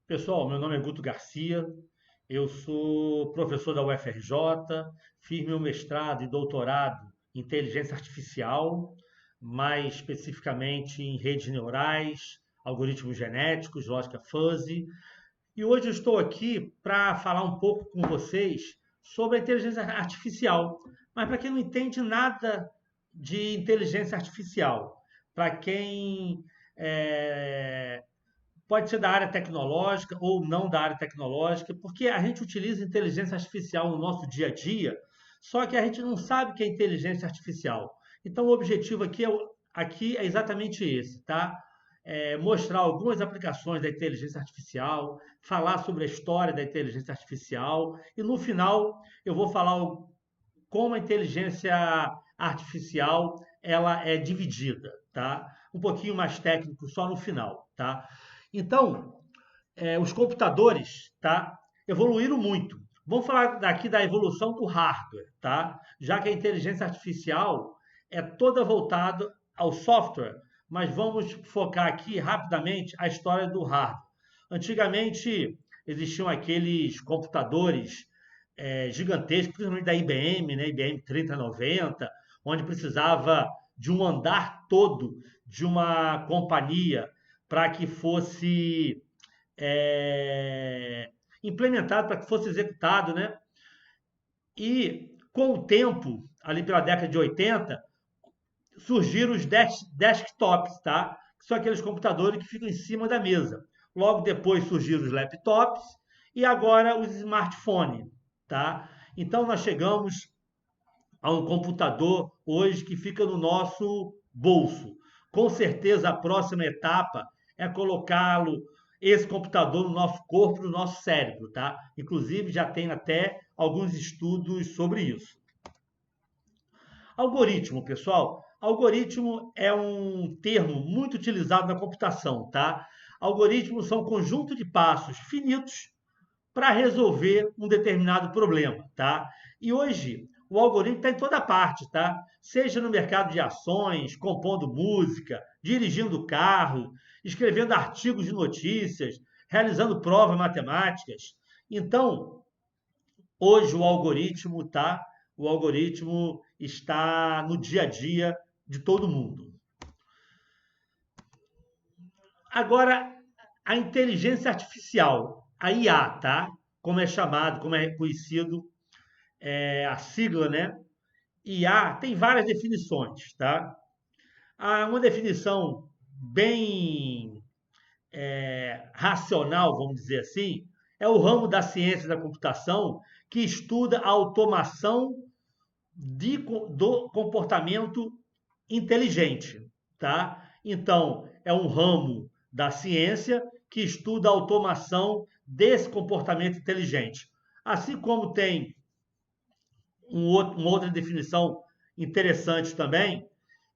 Pessoal, meu nome é Guto Garcia, eu sou professor da UFRJ, fiz meu mestrado e doutorado em inteligência artificial, mais especificamente em redes neurais, algoritmos genéticos, lógica fuzzy, e hoje eu estou aqui para falar um pouco com vocês sobre a inteligência artificial. Mas para quem não entende nada de inteligência artificial, para quem é, pode ser da área tecnológica ou não da área tecnológica, porque a gente utiliza inteligência artificial no nosso dia a dia, só que a gente não sabe o que é inteligência artificial. Então, o objetivo aqui é exatamente esse, tá? Mostrar algumas aplicações da inteligência artificial, falar sobre a história da inteligência artificial e no final eu vou falar como a inteligência artificial ela é dividida, tá? Um pouquinho mais técnico só no final, tá? Então, os computadores, tá, evoluíram muito. Vamos falar daqui da evolução do hardware, tá? Já que a inteligência artificial é toda voltada ao software, mas vamos focar aqui rapidamente a história do hardware. Antigamente existiam aqueles computadores gigantescos, principalmente da IBM, né? IBM 3090, onde precisava de um andar todo de uma companhia para que fosse é, implementado, para que fosse executado, né? E com o tempo, ali pela década de 80, surgiram os desktops, tá? Que são aqueles computadores que ficam em cima da mesa. Logo depois surgiram os laptops e agora os smartphones, tá? Então nós chegamos a um computador hoje que fica no nosso bolso. Com certeza a próxima etapa é colocá-lo, esse computador, no nosso corpo, no nosso cérebro, tá? Inclusive já tem até alguns estudos sobre isso. Algoritmo, pessoal. Algoritmo é um termo muito utilizado na computação, tá? Algoritmos são um conjunto de passos finitos para resolver um determinado problema, tá? E hoje o algoritmo está em toda parte, tá? Seja no mercado de ações, compondo música, dirigindo carro, escrevendo artigos de notícias, realizando provas matemáticas. Então, hoje o algoritmo, tá? O algoritmo está no dia a dia de todo mundo. Agora, a inteligência artificial, a IA, tá? Como é chamado, como é conhecido, a sigla, né? IA tem várias definições, tá? Há uma definição bem racional, vamos dizer assim, é o ramo da ciência da computação que estuda a automação do comportamento inteligente, tá? Então, é um ramo da ciência que estuda a automação desse comportamento inteligente. Assim como tem uma outra definição interessante também,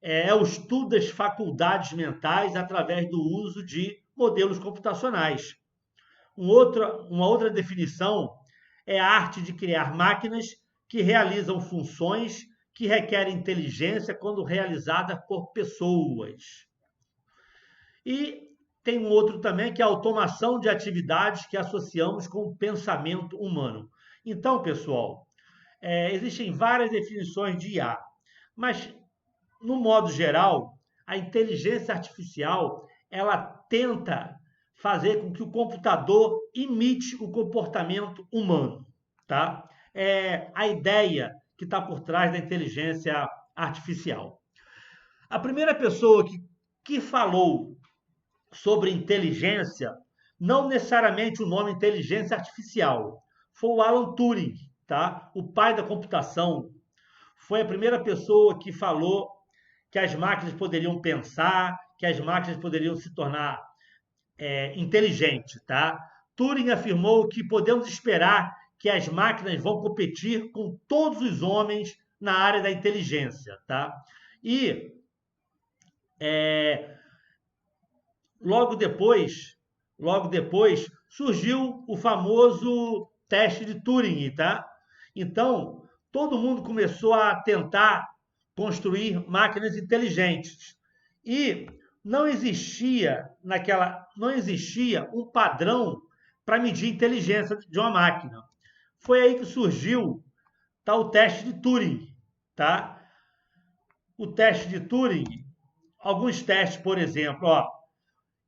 é o estudo das faculdades mentais através do uso de modelos computacionais. Uma outra definição é a arte de criar máquinas que realizam funções que requerem inteligência quando realizadas por pessoas. E tem um outro também que é a automação de atividades que associamos com o pensamento humano. Então, pessoal, existem várias definições de IA, mas no modo geral, a inteligência artificial ela tenta fazer com que o computador imite o comportamento humano, tá? É a ideia que está por trás da inteligência artificial. A primeira pessoa que falou sobre inteligência, não necessariamente o nome inteligência artificial, foi o Alan Turing, tá? O pai da computação. Foi a primeira pessoa que falou que as máquinas poderiam pensar, que as máquinas poderiam se tornar inteligentes, tá? Turing afirmou que podemos esperar que as máquinas vão competir com todos os homens na área da inteligência, tá? E é, logo depois surgiu o famoso teste de Turing, tá? Então, todo mundo começou a tentar construir máquinas inteligentes. E não existia um padrão para medir a inteligência de uma máquina. Foi aí que surgiu o teste de Turing, tá? O teste de Turing, alguns testes, por exemplo,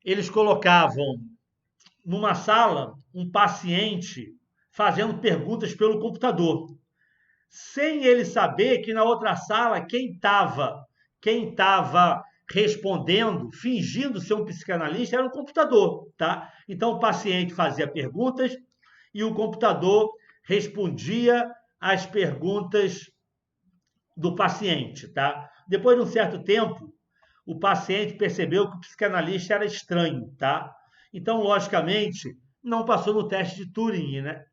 eles colocavam numa sala um paciente fazendo perguntas pelo computador, sem ele saber que na outra sala quem estava respondendo, fingindo ser um psicanalista, era um computador, tá? Então o paciente fazia perguntas e o computador respondia às perguntas do paciente, tá? Depois de um certo tempo, o paciente percebeu que o psicanalista era estranho, tá? Então, logicamente, não passou no teste de Turing, né?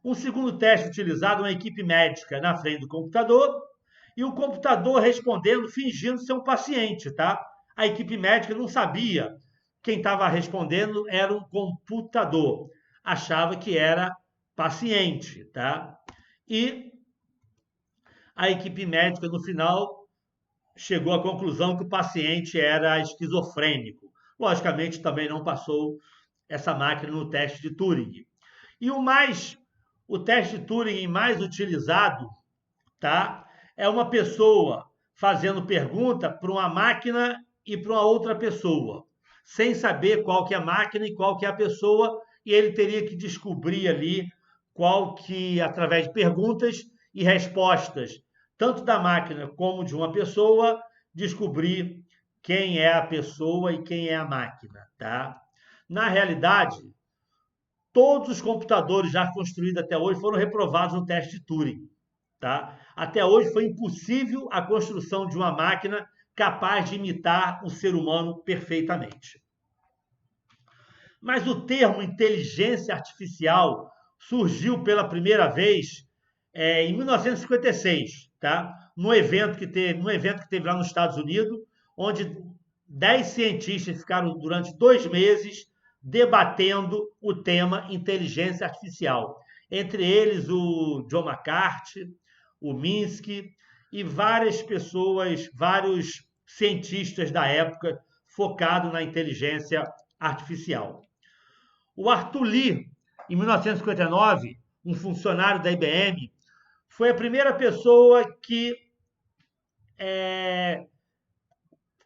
Um segundo teste utilizado uma equipe médica na frente do computador e o computador respondendo, fingindo ser um paciente, tá? A equipe médica não sabia quem estava respondendo era um computador, achava que era paciente, tá? E a equipe médica, no final, chegou à conclusão que o paciente era esquizofrênico. Logicamente, também não passou essa máquina no teste de Turing. E o teste de Turing mais utilizado, tá? É uma pessoa fazendo pergunta para uma máquina e para uma outra pessoa, sem saber qual que é a máquina e qual que é a pessoa, e ele teria que descobrir ali qual que, através de perguntas e respostas, tanto da máquina como de uma pessoa, descobrir quem é a pessoa e quem é a máquina, tá? Na realidade, todos os computadores já construídos até hoje foram reprovados no teste de Turing, tá? Até hoje foi impossível a construção de uma máquina capaz de imitar um ser humano perfeitamente. Mas o termo inteligência artificial surgiu pela primeira vez em 1956, tá? Num evento que teve lá nos Estados Unidos, onde 10 cientistas ficaram durante 2 meses debatendo o tema inteligência artificial. Entre eles o John McCarthy, o Minsky e várias pessoas, vários cientistas da época focados na inteligência artificial. O Arthur Lee, em 1959, um funcionário da IBM, foi a primeira pessoa que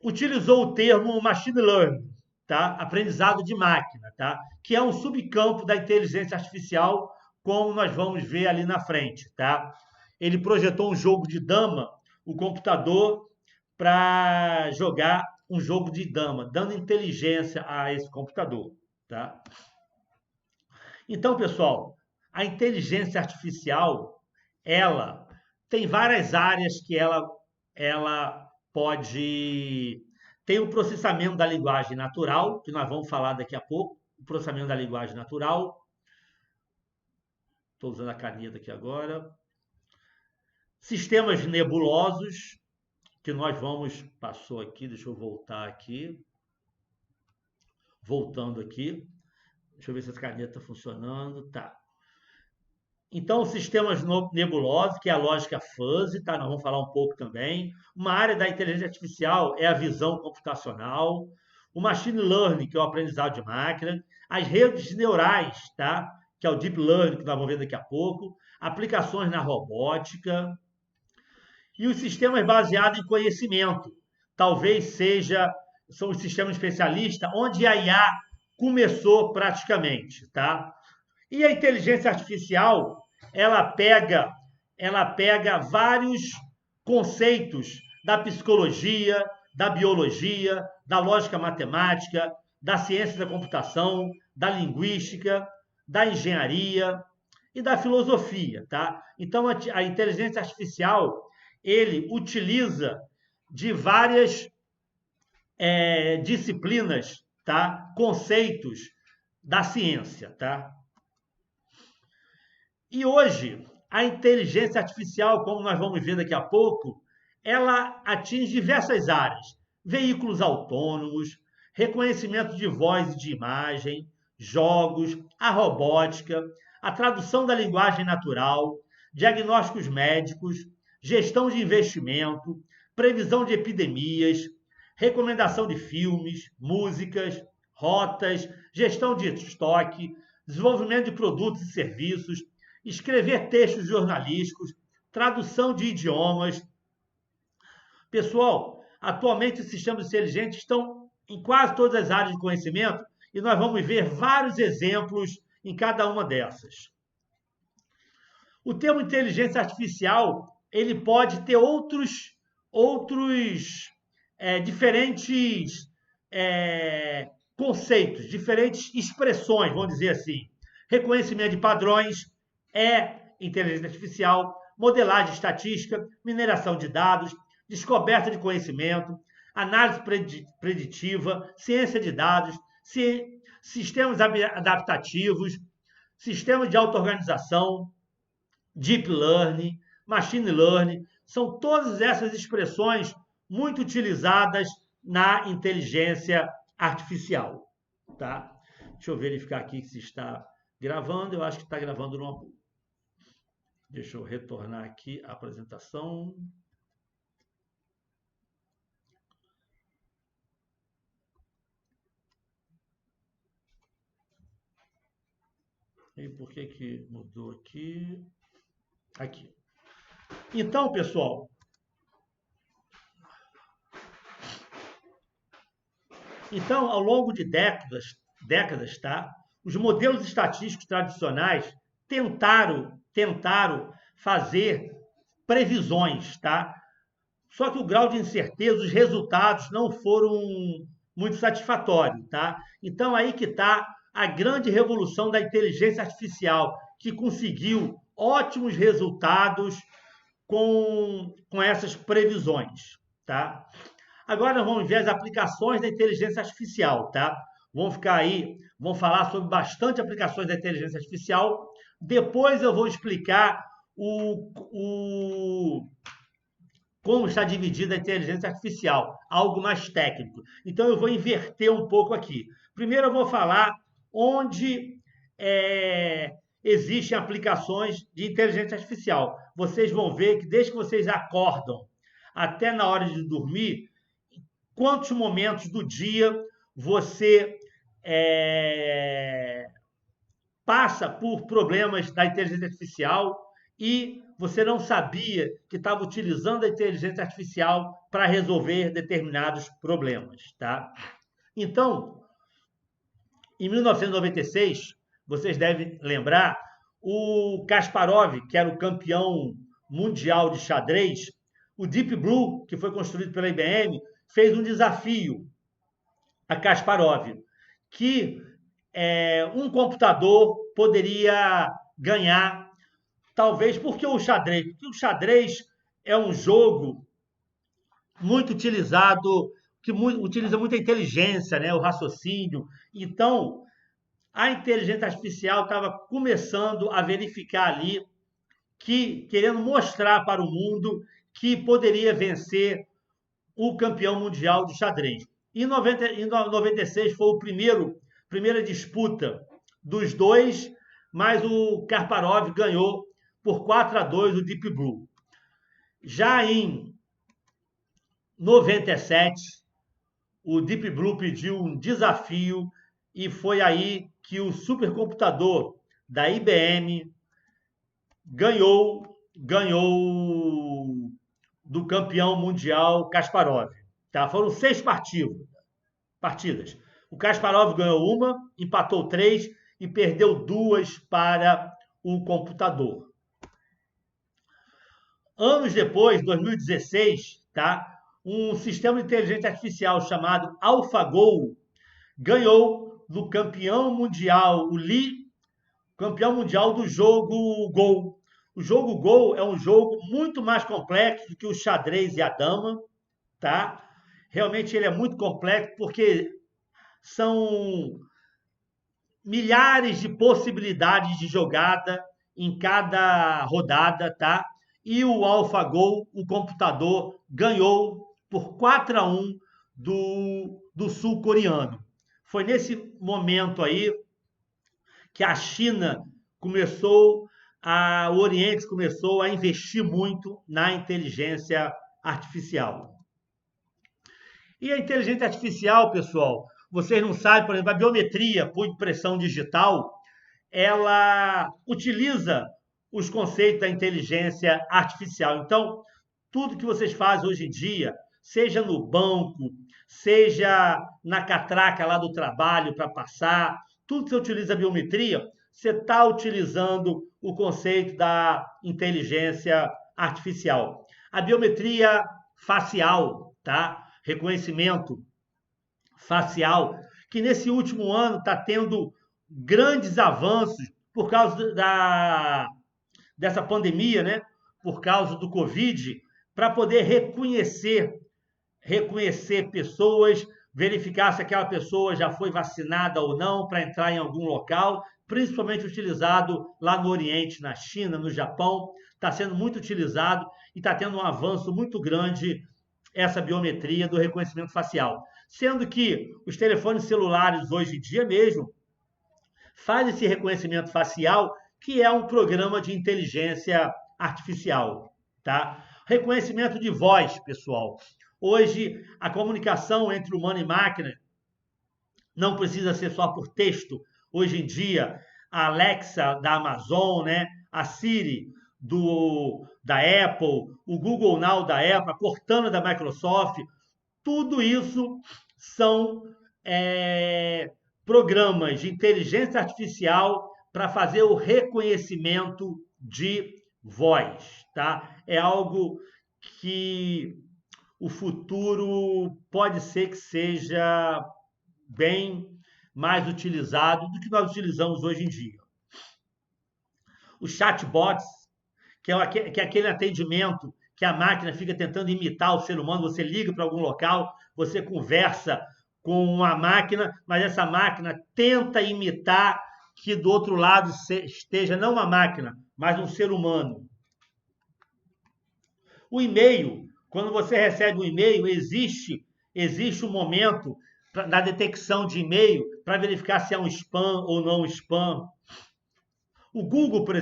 utilizou o termo machine learning, tá? Aprendizado de máquina, tá? Que é um subcampo da inteligência artificial, como nós vamos ver ali na frente, tá? Ele projetou um jogo de dama, o computador, para jogar um jogo de dama, dando inteligência a esse computador, tá? Então, pessoal, a inteligência artificial, ela tem várias áreas que ela pode... Tem o processamento da linguagem natural, que nós vamos falar daqui a pouco, o processamento da linguagem natural. Estou usando a caneta aqui agora. Sistemas nebulosos, que nós vamos... Passou aqui, deixa eu voltar aqui. Voltando aqui. Deixa eu ver se essa caneta está funcionando. Tá. Então, sistemas nebulosos, que é a lógica fuzzy, tá? Nós vamos falar um pouco também. Uma área da inteligência artificial é a visão computacional. O machine learning, que é o aprendizado de máquina. As redes neurais, tá? Que é o deep learning, que nós vamos ver daqui a pouco. Aplicações na robótica. E os sistemas baseados em conhecimento. Talvez são os sistemas especialistas, onde a IA começou praticamente, tá? E a inteligência artificial, ela pega vários conceitos da psicologia, da biologia, da lógica matemática, da ciência da computação, da linguística, da engenharia e da filosofia, tá? Então, a inteligência artificial, ele utiliza de várias disciplinas, tá? Conceitos da ciência, tá? E hoje, a inteligência artificial, como nós vamos ver daqui a pouco, ela atinge diversas áreas. Veículos autônomos, reconhecimento de voz e de imagem, jogos, a robótica, a tradução da linguagem natural, diagnósticos médicos, gestão de investimento, previsão de epidemias, recomendação de filmes, músicas, rotas, gestão de estoque, desenvolvimento de produtos e serviços, escrever textos jornalísticos, tradução de idiomas. Pessoal, atualmente os sistemas inteligentes estão em quase todas as áreas de conhecimento e nós vamos ver vários exemplos em cada uma dessas. O termo inteligência artificial, ele pode ter outros diferentes conceitos, diferentes expressões, vamos dizer assim. Reconhecimento de padrões é inteligência artificial, modelagem estatística, mineração de dados, descoberta de conhecimento, análise preditiva, ciência de dados, sistemas adaptativos, sistemas de auto-organização, deep learning, machine learning, são todas essas expressões muito utilizadas na inteligência artificial, tá? Deixa eu verificar aqui se está gravando, eu acho que está gravando numa boa. Deixa eu retornar aqui a apresentação. E por que mudou aqui? Aqui. Então, pessoal, ao longo de décadas, tá? Os modelos estatísticos tradicionais tentaram fazer previsões, tá? Só que o grau de incerteza, os resultados não foram muito satisfatórios, tá? Então aí que está a grande revolução da inteligência artificial, que conseguiu ótimos resultados com essas previsões, tá? Agora vamos ver as aplicações da inteligência artificial, tá? Vamos falar sobre bastante aplicações da inteligência artificial. Depois eu vou explicar como está dividida a inteligência artificial, algo mais técnico. Então eu vou inverter um pouco aqui. Primeiro eu vou falar onde existem aplicações de inteligência artificial. Vocês vão ver que desde que vocês acordam até na hora de dormir, quantos momentos do dia você passa por problemas da inteligência artificial e você não sabia que estava utilizando a inteligência artificial para resolver determinados problemas, tá? Então, em 1996, vocês devem lembrar, o Kasparov, que era o campeão mundial de xadrez, o Deep Blue, que foi construído pela IBM, fez um desafio a Kasparov, que um computador poderia ganhar, talvez porque o xadrez é um jogo muito utilizado, que utiliza muita inteligência, né, o raciocínio. Então, a inteligência artificial estava começando a verificar ali, querendo mostrar para o mundo que poderia vencer o campeão mundial de xadrez. Em 96 foi a primeira disputa dos dois, mas o Kasparov ganhou por 4-2 o Deep Blue. Já em 97, o Deep Blue pediu um desafio e foi aí que o supercomputador da IBM ganhou do campeão mundial Kasparov. Tá? Foram 6 partidas. O Kasparov ganhou uma, empatou 3 e perdeu 2 para o computador. Anos depois, 2016, tá? Um sistema de inteligência artificial chamado AlphaGo ganhou do campeão mundial, o Li, campeão mundial do jogo Go. O jogo Go é um jogo muito mais complexo do que o xadrez e a dama, tá? Realmente ele é muito complexo porque são milhares de possibilidades de jogada em cada rodada, tá? E o AlphaGo, o computador, ganhou por 4-1 do sul-coreano. Foi nesse momento aí que a China o Oriente começou a investir muito na inteligência artificial. E a inteligência artificial, pessoal, vocês não sabem, por exemplo, a biometria por impressão digital, ela utiliza os conceitos da inteligência artificial. Então, tudo que vocês fazem hoje em dia, seja no banco, seja na catraca lá do trabalho para passar, tudo que você utiliza a biometria, você está utilizando o conceito da inteligência artificial. A biometria facial, tá? Reconhecimento facial, que nesse último ano está tendo grandes avanços por causa dessa pandemia, né? Por causa do Covid, para poder reconhecer pessoas, verificar se aquela pessoa já foi vacinada ou não para entrar em algum local, principalmente utilizado lá no Oriente, na China, no Japão, está sendo muito utilizado e está tendo um avanço muito grande essa biometria do reconhecimento facial. Sendo que os telefones celulares hoje em dia mesmo fazem esse reconhecimento facial, que é um programa de inteligência artificial, tá? Reconhecimento de voz, pessoal. Hoje, a comunicação entre humano e máquina não precisa ser só por texto. Hoje em dia, a Alexa da Amazon, né? A Siri da Apple, o Google Now da Apple, a Cortana da Microsoft, tudo isso são programas de inteligência artificial para fazer o reconhecimento de voz, tá? É algo que o futuro pode ser que seja bem mais utilizado do que nós utilizamos hoje em dia. Os chatbots, que é aquele atendimento que a máquina fica tentando imitar o ser humano, você liga para algum local, você conversa com uma máquina, mas essa máquina tenta imitar que do outro lado esteja não uma máquina, mas um ser humano. O e-mail, quando você recebe um e-mail, existe um momento da detecção de e-mail para verificar se é um spam ou não spam. O Google, por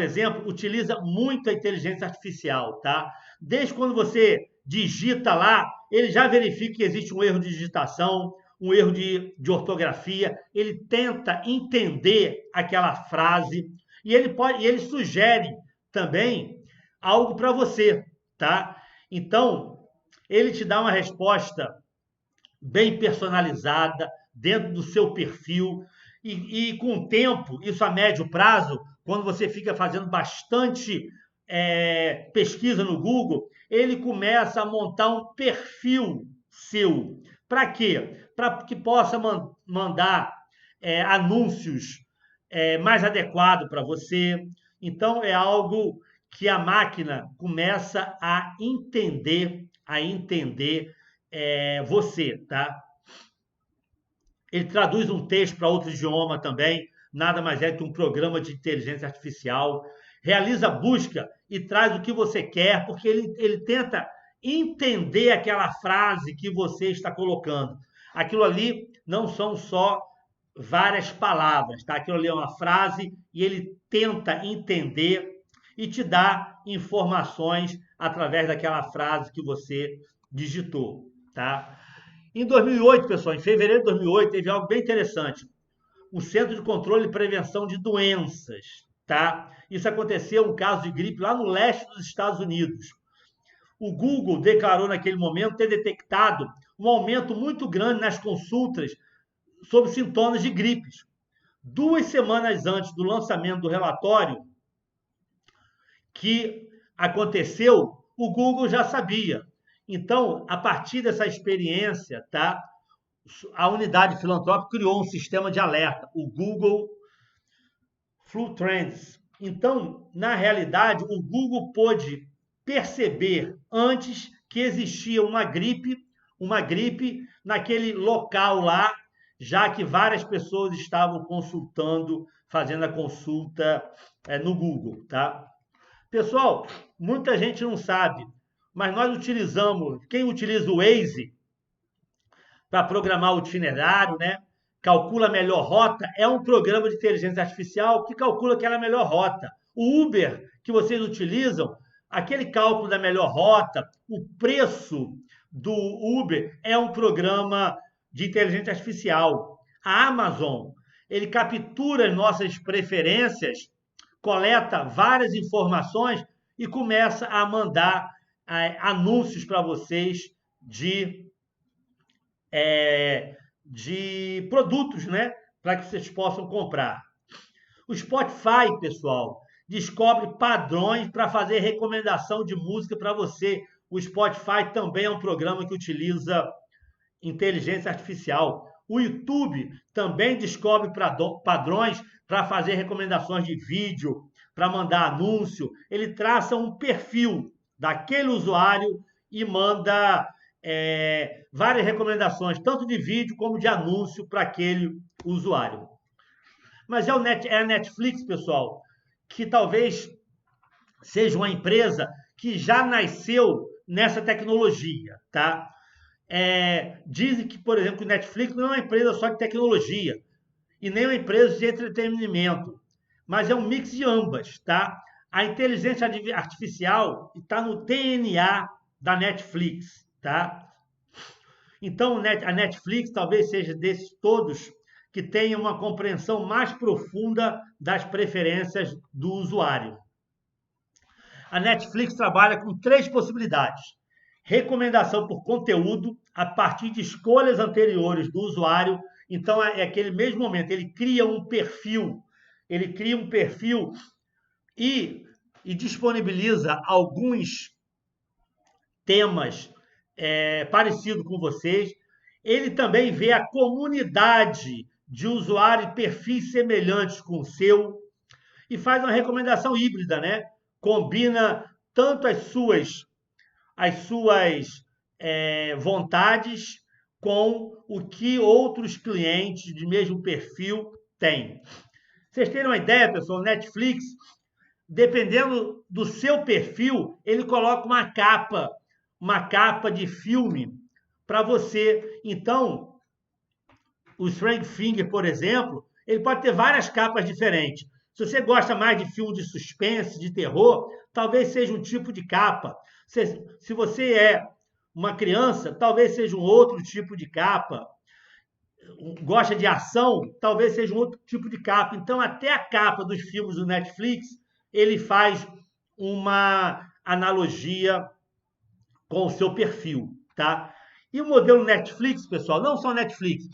exemplo, utiliza muito a inteligência artificial, tá? Desde quando você digita lá, ele já verifica que existe um erro de digitação, um erro de ortografia, ele tenta entender aquela frase e ele sugere também algo para você, tá? Então, ele te dá uma resposta bem personalizada, dentro do seu perfil, e com o tempo, isso a médio prazo, quando você fica fazendo bastante pesquisa no Google, ele começa a montar um perfil seu. Para quê? Para que possa mandar anúncios mais adequados para você. Então, é algo que a máquina começa a entender você, tá? Ele traduz um texto para outro idioma também, nada mais é que um programa de inteligência artificial. Realiza busca e traz o que você quer, porque ele tenta entender aquela frase que você está colocando. Aquilo ali não são só várias palavras, tá? Aquilo ali é uma frase e ele tenta entender e te dá informações através daquela frase que você digitou, tá? Em 2008, pessoal, em fevereiro de 2008, teve algo bem interessante. O Centro de Controle e Prevenção de Doenças, tá? Isso aconteceu, um caso de gripe lá no leste dos Estados Unidos. O Google declarou naquele momento ter detectado um aumento muito grande nas consultas sobre sintomas de gripes. 2 semanas antes do lançamento do relatório que aconteceu, o Google já sabia. Então, a partir dessa experiência, tá? A unidade filantrópica criou um sistema de alerta, o Google Flu Trends. Então, na realidade, o Google pôde perceber antes que existia uma gripe naquele local lá, já que várias pessoas estavam consultando, fazendo a consulta no Google, tá? Pessoal, muita gente não sabe, mas nós utilizamos, quem utiliza o Waze para programar o itinerário, né? Calcula a melhor rota, é um programa de inteligência artificial que calcula aquela melhor rota. O Uber que vocês utilizam, aquele cálculo da melhor rota, o preço do Uber é um programa de inteligência artificial. A Amazon, ele captura as nossas preferências, coleta várias informações e começa a mandar anúncios para vocês de produtos, né? Para que vocês possam comprar. O Spotify, pessoal, descobre padrões para fazer recomendação de música para você. O Spotify também é um programa que utiliza inteligência artificial. O YouTube também descobre padrões para fazer recomendações de vídeo, para mandar anúncio. Ele traça um perfil daquele usuário e manda várias recomendações, tanto de vídeo como de anúncio para aquele usuário. Mas é a Netflix, pessoal, que talvez seja uma empresa que já nasceu nessa tecnologia, tá? Dizem que, por exemplo, o Netflix não é uma empresa só de tecnologia e nem uma empresa de entretenimento, mas é um mix de ambas, tá? A inteligência artificial está no DNA da Netflix, tá? Então, a Netflix talvez seja desses todos que tenha uma compreensão mais profunda das preferências do usuário. A Netflix trabalha com 3 possibilidades: recomendação por conteúdo a partir de escolhas anteriores do usuário. Então, é aquele mesmo momento, ele cria um perfil e disponibiliza alguns temas parecidos com vocês. Ele também vê a comunidade de usuários e perfis semelhantes com o seu e faz uma recomendação híbrida, né? Combina tanto as suas vontades com o que outros clientes de mesmo perfil têm. Vocês terem uma ideia, pessoal, o Netflix, dependendo do seu perfil, ele coloca uma capa de filme para você. Então, o Stranger Things, por exemplo, ele pode ter várias capas diferentes. Se você gosta mais de filme de suspense, de terror, talvez seja um tipo de capa. Se você é uma criança, talvez seja um outro tipo de capa. Gosta de ação, talvez seja um outro tipo de capa. Então, até a capa dos filmes do Netflix, ele faz uma analogia com o seu perfil, tá? E o modelo Netflix, pessoal, não só Netflix,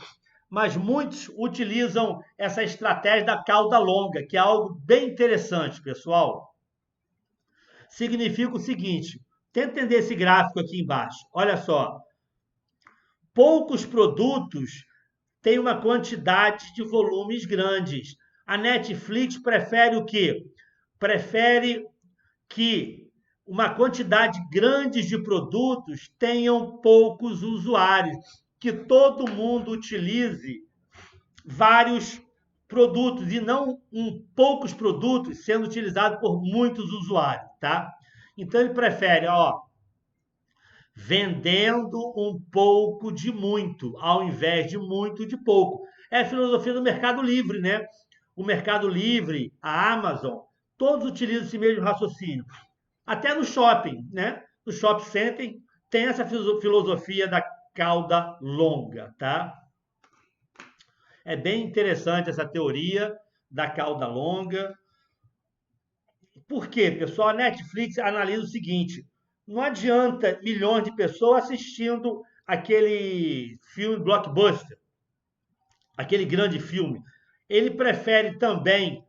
mas muitos utilizam essa estratégia da cauda longa, que é algo bem interessante, pessoal. Significa o seguinte, tenta entender esse gráfico aqui embaixo. Olha só, poucos produtos têm uma quantidade de volumes grandes. A Netflix prefere o quê? Prefere que uma quantidade grande de produtos tenham poucos usuários, que todo mundo utilize vários produtos e não poucos produtos sendo utilizados por muitos usuários, tá? Então ele prefere, vendendo um pouco de muito, ao invés de muito de pouco. É a filosofia do Mercado Livre, né? O Mercado Livre, a Amazon, todos utilizam esse mesmo raciocínio. Até no shopping, né? No shopping center tem essa filosofia da cauda longa, tá? É bem interessante essa teoria da cauda longa. Por quê, pessoal? A Netflix analisa o seguinte: não adianta milhões de pessoas assistindo aquele filme blockbuster, aquele grande filme. Ele prefere também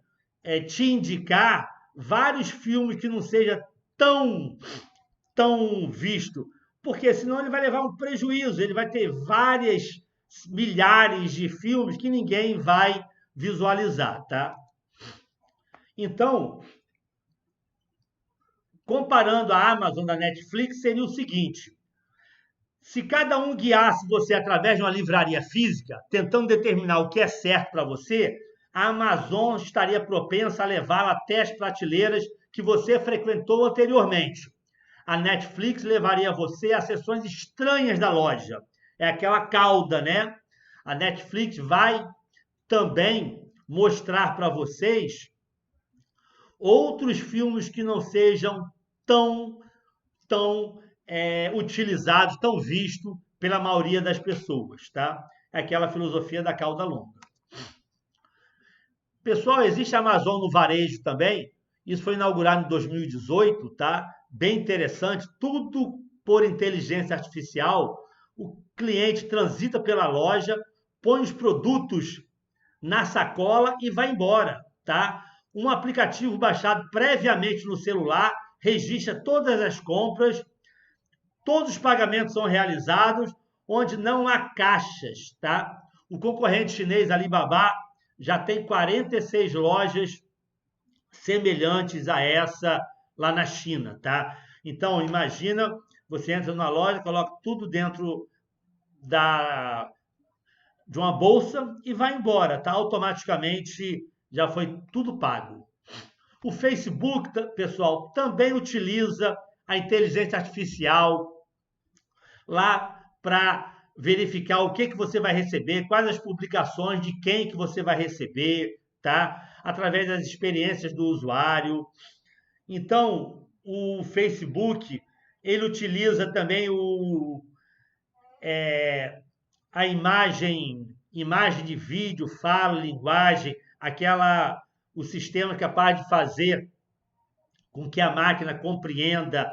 te indicar vários filmes que não seja tão visto, porque senão ele vai levar um prejuízo, ele vai ter várias milhares de filmes que ninguém vai visualizar, tá? Então, comparando a Amazon da Netflix, seria o seguinte: se cada um guiasse você através de uma livraria física, tentando determinar o que é certo para você, a Amazon estaria propensa a levá-la até as prateleiras que você frequentou anteriormente. A Netflix levaria você a seções estranhas da loja. É aquela cauda, né? A Netflix vai também mostrar para vocês outros filmes que não sejam tão utilizados, tão vistos pela maioria das pessoas, tá? é aquela filosofia da cauda longa. Pessoal, existe a Amazon no varejo também. Isso foi inaugurado em 2018, tá? Bem interessante. Tudo por inteligência artificial. O cliente transita pela loja, põe os produtos na sacola e vai embora, tá? Um aplicativo baixado previamente no celular registra todas as compras, todos os pagamentos são realizados, onde não há caixas, tá? O concorrente chinês Alibaba já tem 46 lojas semelhantes a essa lá na China, tá? Então, imagina, você entra numa loja, coloca tudo dentro de uma bolsa e vai embora, tá? Automaticamente já foi tudo pago. O Facebook, pessoal, também utiliza a inteligência artificial lá para verificar o que você vai receber, quais as publicações de quem que você vai receber, tá? Através das experiências do usuário. Então, o Facebook, ele utiliza também a imagem de vídeo, fala, linguagem, o sistema capaz de fazer com que a máquina compreenda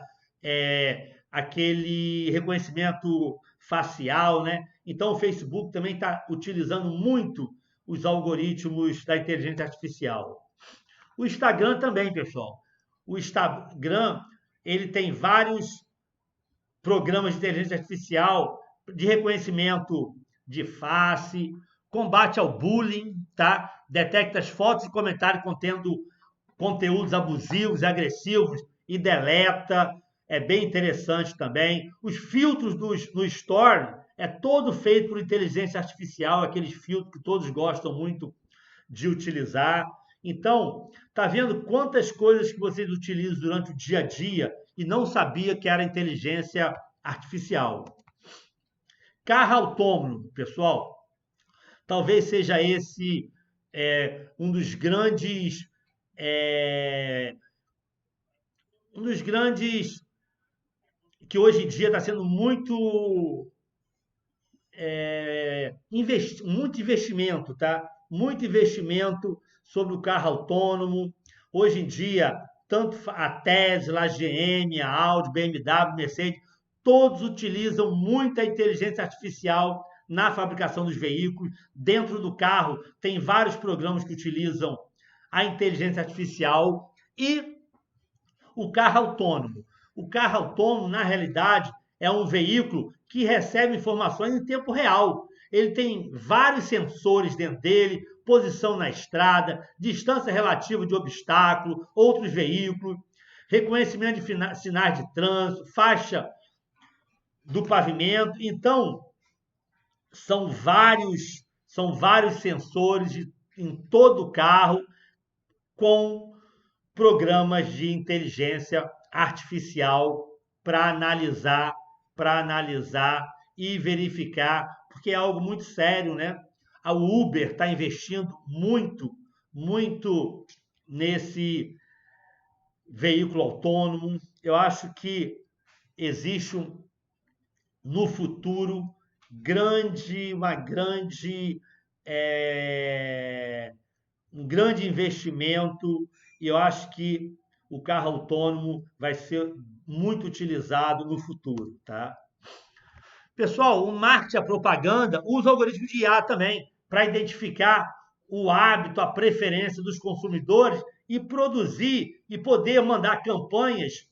aquele reconhecimento facial, né? Então o Facebook também está utilizando muito os algoritmos da inteligência artificial. O Instagram também, pessoal. O Instagram, ele tem vários programas de inteligência artificial de reconhecimento de face, combate ao bullying, tá? Detecta as fotos e comentários contendo conteúdos abusivos e agressivos e deleta. É bem interessante também. Os filtros no Store é todo feito por inteligência artificial, aqueles filtros que todos gostam muito de utilizar. Então, tá vendo quantas coisas que vocês utilizam durante o dia a dia e não sabia que era inteligência artificial. Carro autônomo, pessoal, talvez seja esse um dos grandes que hoje em dia está sendo muito muito investimento, tá? Muito investimento sobre o carro autônomo. Hoje em dia, tanto a Tesla, a GM, a Audi, BMW, Mercedes, todos utilizam muita inteligência artificial na fabricação dos veículos. Dentro do carro, tem vários programas que utilizam a inteligência artificial e o carro autônomo. O carro autônomo, na realidade, é um veículo que recebe informações em tempo real. Ele tem vários sensores dentro dele, posição na estrada, distância relativa de obstáculo, outros veículos, reconhecimento de sinais de trânsito, faixa do pavimento. Então, são vários sensores em todo o carro com programas de inteligência artificial para analisar e verificar, porque é algo muito sério, né? A Uber está investindo muito nesse veículo autônomo. Eu acho que existe no futuro um grande investimento e eu acho que o carro autônomo vai ser muito utilizado no futuro, tá? Pessoal, o marketing, a propaganda, usa algoritmos de IA também para identificar o hábito, a preferência dos consumidores e produzir e poder mandar campanhas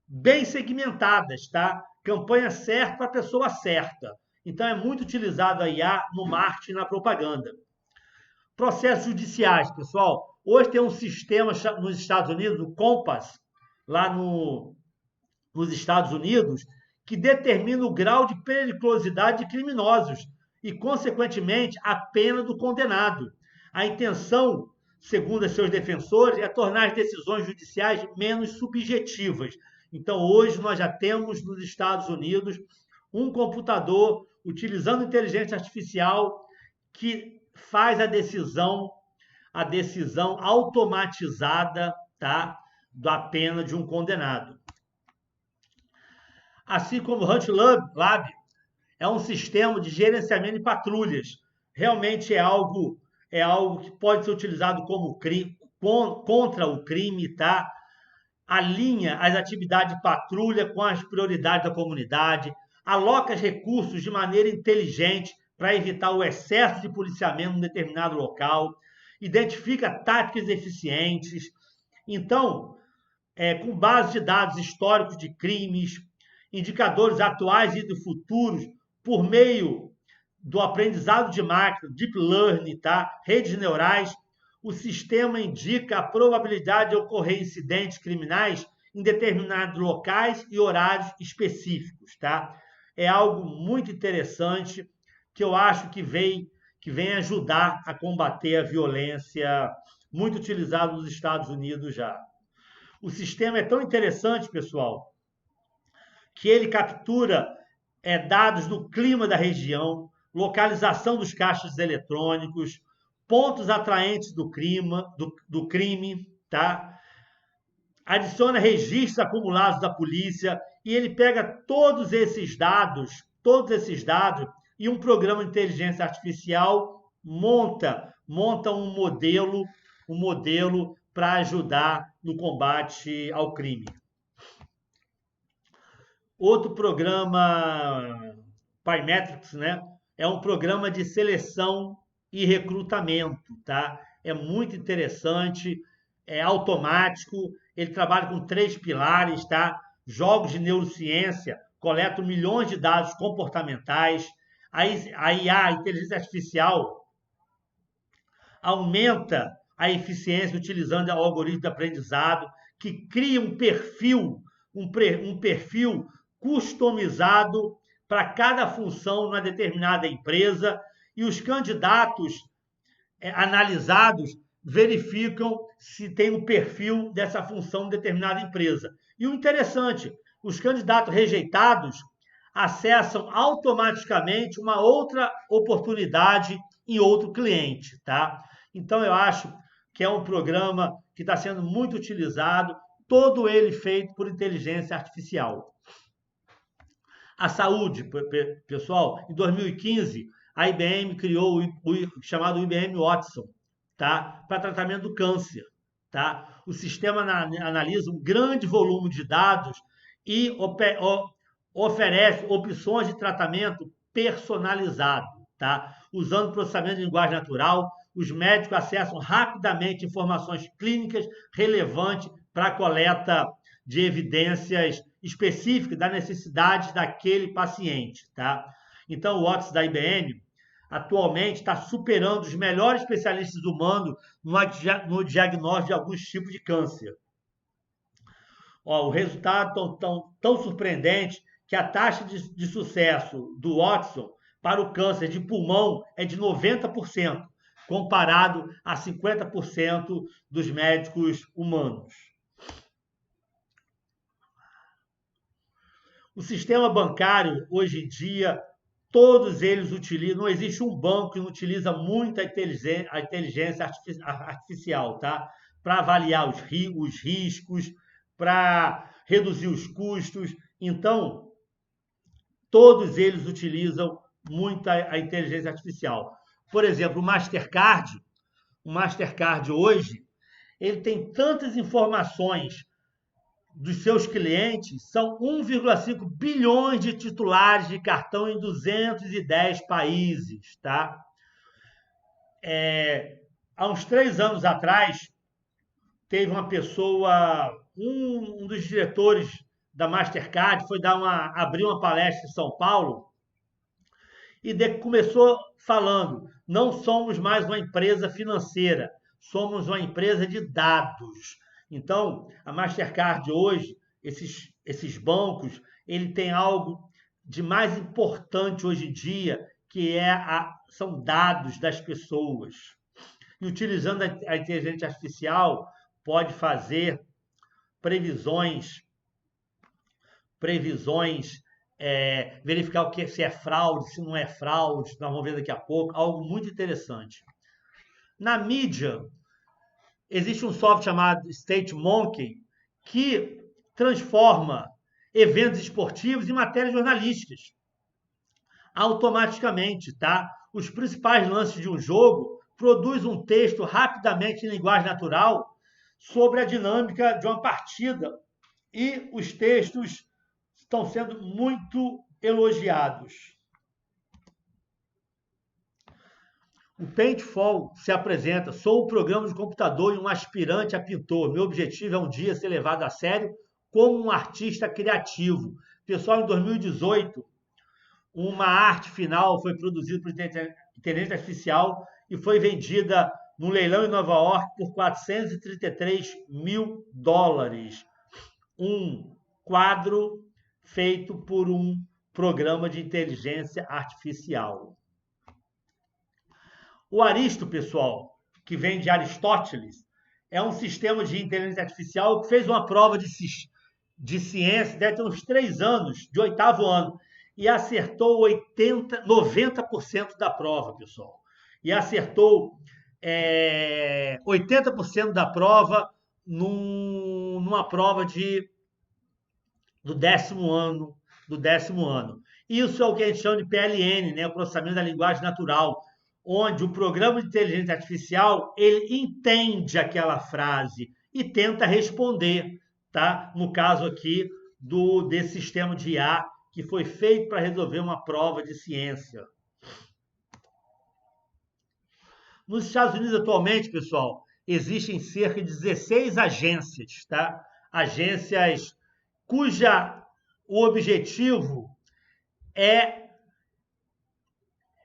bem segmentadas, tá? Campanha certa para a pessoa certa. Então é muito utilizado a IA no marketing e na propaganda. Processos judiciais, pessoal. Hoje tem um sistema nos Estados Unidos, o Compass, lá nos Estados Unidos, que determina o grau de periculosidade de criminosos e, consequentemente, a pena do condenado. A intenção, segundo seus defensores, é tornar as decisões judiciais menos subjetivas. Então, hoje nós já temos nos Estados Unidos um computador utilizando inteligência artificial que faz a decisão automatizada, tá, da pena de um condenado. Assim como o HuntLab é um sistema de gerenciamento de patrulhas. Realmente é algo que pode ser utilizado como crime, contra o crime, tá? Alinha as atividades de patrulha com as prioridades da comunidade, aloca os recursos de maneira inteligente para evitar o excesso de policiamento em um determinado local, identifica táticas eficientes. Então, com base de dados históricos de crimes, indicadores atuais e futuros, por meio do aprendizado de máquina, deep learning, tá? Redes neurais, o sistema indica a probabilidade de ocorrer incidentes criminais em determinados locais e horários específicos, tá? É algo muito interessante que eu acho que vem ajudar a combater a violência, muito utilizado nos Estados Unidos já. O sistema é tão interessante, pessoal, que ele captura dados do clima da região, localização dos caixas eletrônicos, pontos atraentes do crime, tá? Adiciona registros acumulados da polícia e ele pega todos esses dados e um programa de inteligência artificial monta um modelo para ajudar no combate ao crime. Outro programa, Pymetrics, né? É um programa de seleção e recrutamento, tá? É muito interessante, é automático, ele trabalha com 3 pilares, tá? Jogos de neurociência, coletam milhões de dados comportamentais, a IA, a inteligência artificial, aumenta a eficiência utilizando o algoritmo de aprendizado, que cria um perfil customizado para cada função numa determinada empresa e os candidatos analisados verificam se tem um perfil dessa função em determinada empresa. E o interessante, os candidatos rejeitados acessam automaticamente uma outra oportunidade em outro cliente, tá? Então eu acho que é um programa que está sendo muito utilizado, todo ele feito por inteligência artificial. A saúde, pessoal, em 2015, a IBM criou o chamado IBM Watson, tá? Para tratamento do câncer. Tá? O sistema analisa um grande volume de dados e oferece opções de tratamento personalizado. Tá? Usando processamento de linguagem natural, os médicos acessam rapidamente informações clínicas relevantes para a coleta de evidências específicas das necessidades daquele paciente. Tá? Então, o Watson da IBM atualmente está superando os melhores especialistas do mundo no diagnóstico de alguns tipos de câncer. O resultado tão surpreendente que a taxa de sucesso do Watson para o câncer de pulmão é de 90%, comparado a 50% dos médicos humanos. O sistema bancário, hoje em dia, todos eles utilizam, não existe um banco que não utiliza muito a inteligência artificial, tá? Para avaliar os riscos, para reduzir os custos. Então, todos eles utilizam muito a inteligência artificial. Por exemplo, o Mastercard hoje, ele tem tantas informações dos seus clientes, são 1,5 bilhões de titulares de cartão em 210 países, tá? Há uns 3 anos atrás, teve uma pessoa, um dos diretores da Mastercard foi abrir uma palestra em São Paulo e começou falando: não somos mais uma empresa financeira, somos uma empresa de dados. Então, a Mastercard hoje, esses bancos, ele tem algo de mais importante hoje em dia, que são dados das pessoas. E utilizando a inteligência artificial, pode fazer previsões, verificar se é fraude, se não é fraude, nós vamos ver daqui a pouco, algo muito interessante. Na mídia, existe um software chamado StateMonkey que transforma eventos esportivos em matérias jornalísticas. automaticamente, tá? Os principais lances de um jogo produz um texto rapidamente em linguagem natural sobre a dinâmica de uma partida e os textos estão sendo muito elogiados. O Paintful se apresenta: sou um programa de computador e um aspirante a pintor. Meu objetivo é um dia ser levado a sério como um artista criativo. Pessoal, em 2018, uma arte final foi produzida por inteligência artificial e foi vendida num leilão em Nova York por 433 mil dólares. Um quadro feito por um programa de inteligência artificial. O Aristo, pessoal, que vem de Aristóteles, é um sistema de inteligência artificial que fez uma prova de ciência, deve ter uns 3 anos, de 8º ano, e acertou 90% da prova, pessoal. E acertou 80% da prova numa prova do 10º ano. Isso é o que a gente chama de PLN, né? O processamento da linguagem natural, onde o programa de inteligência artificial ele entende aquela frase e tenta responder, tá? No caso aqui desse sistema de IA que foi feito para resolver uma prova de ciência. Nos Estados Unidos atualmente, pessoal, existem cerca de 16 agências, tá? Agências cuja o objetivo é